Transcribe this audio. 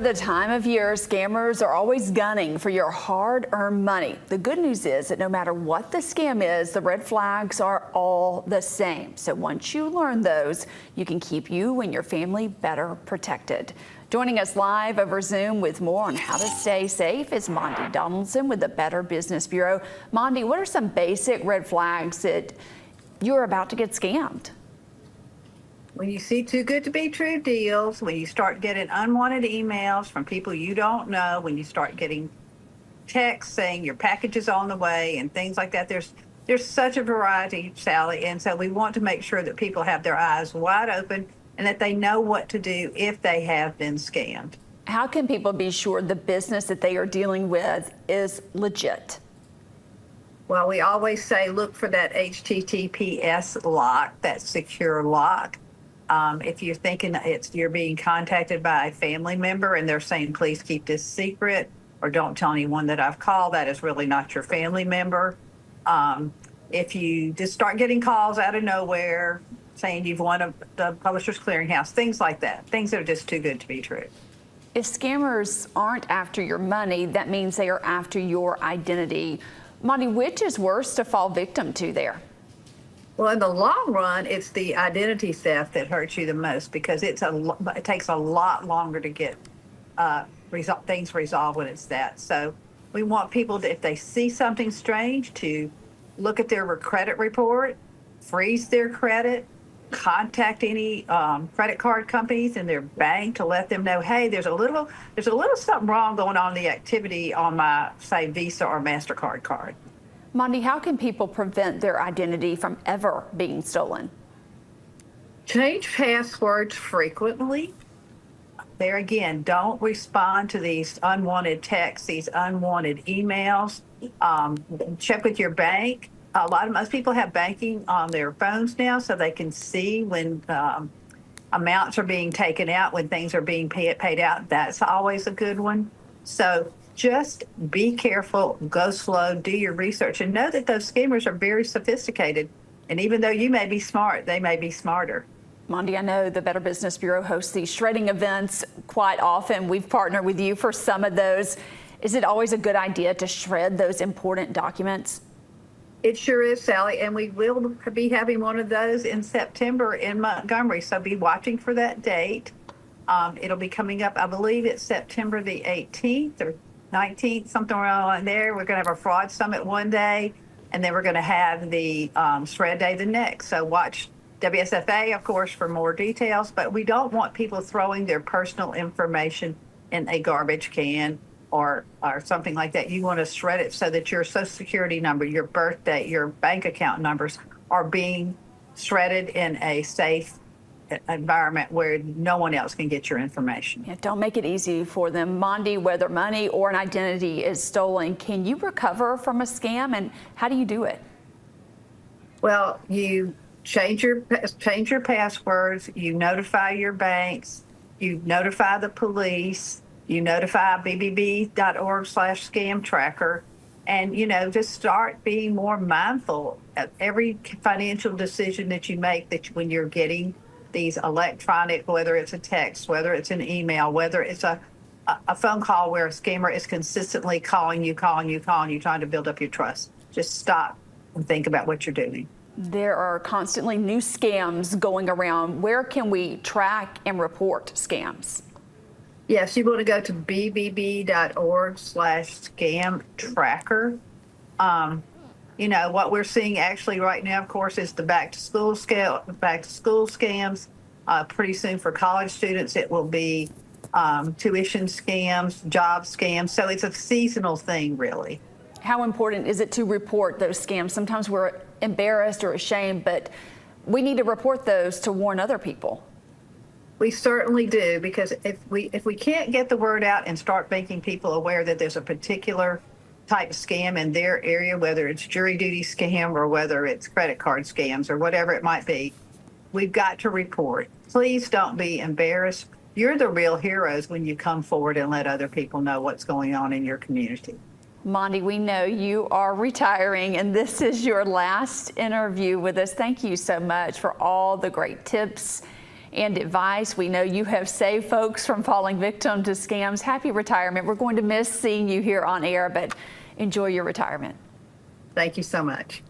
The time of year, scammers are always gunning for your hard-earned money. The good news is that no matter what the scam is, the red flags are all the same. So once you learn those, you can keep you and your family better protected. Joining us live over Zoom with more on how to stay safe is Monde Donaldson with the Better Business Bureau. Monde, what are some basic red flags that you're about to get scammed? When you see too good to be true deals, when you start getting unwanted emails from people you don't know, when you start getting texts saying your package is on the way and things like that, there's such a variety, Sally, and so we want to make sure that people have their eyes wide open and that they know what to do if they have been scammed. How can people be sure the business that they are dealing with is legit? Well, we always say look for that HTTPS lock, that secure lock. If you're thinking you're being contacted by a family member and they're saying, please keep this secret or don't tell anyone that I've called, that is really not your family member. If you just start getting calls out of nowhere saying you've won the Publishers Clearinghouse, things like that, things that are just too good to be true. If scammers aren't after your money, that means they are after your identity. Monde, which is worse to fall victim to there? Well, in the long run, it's the identity theft that hurts you the most because it takes a lot longer to get things resolved when it's that. So we want people to, if they see something strange, to look at their credit report, freeze their credit, contact any credit card companies and their bank to let them know, hey, there's a little something wrong going on in the activity on my, say, Visa or MasterCard card. Monde, how can people prevent their identity from ever being stolen? Change passwords frequently. There again, don't respond to these unwanted texts, these unwanted emails. Check with your bank. Most people have banking on their phones now, so they can see when amounts are being taken out, when things are being paid out. That's always a good one. So just be careful, go slow, do your research, and know that those scammers are very sophisticated. And even though you may be smart, they may be smarter. Monde, I know the Better Business Bureau hosts these shredding events quite often. We've partnered with you for some of those. Is it always a good idea to shred those important documents? It sure is, Sally, and we will be having one of those in September in Montgomery, so be watching for that date. It'll be coming up, I believe it's September the 18th or 19th, something around there. We're going to have a fraud summit one day, and then we're going to have the shred day the next. So watch WSFA, of course, for more details, but we don't want people throwing their personal information in a garbage can or something like that. You want to shred it so that your Social Security number, your birth date, your bank account numbers are being shredded in a safe environment where no one else can get your information. Yeah, don't make it easy for them. Monde, whether money or an identity is stolen, can you recover from a scam, and how do you do it? Well, you change your passwords, you notify your banks, you notify the police, you notify bbb.org/scam tracker, and just start being more mindful of every financial decision that you make, that when you're getting these electronic, whether it's a text, whether it's an email, whether it's a phone call where a scammer is consistently calling you, trying to build up your trust. Just stop and think about what you're doing. There are constantly new scams going around. Where can we track and report scams? Yes, you want to go to bbb.org/scam tracker. What we're seeing actually right now, of course, is the back to school scams. Pretty soon for college students, it will be tuition scams, job scams. So it's a seasonal thing, really. How important is it to report those scams? Sometimes we're embarrassed or ashamed, but we need to report those to warn other people. We certainly do, because if we can't get the word out and start making people aware that there's a particular type of scam in their area, whether it's jury duty scam or whether it's credit card scams or whatever it might be, we've got to report. Please don't be embarrassed. You're the real heroes when you come forward and let other people know what's going on in your community. Monde, we know you are retiring and this is your last interview with us. Thank you so much for all the great tips and advice. We know you have saved folks from falling victim to scams. Happy retirement. We're going to miss seeing you here on air, but enjoy your retirement. Thank you so much.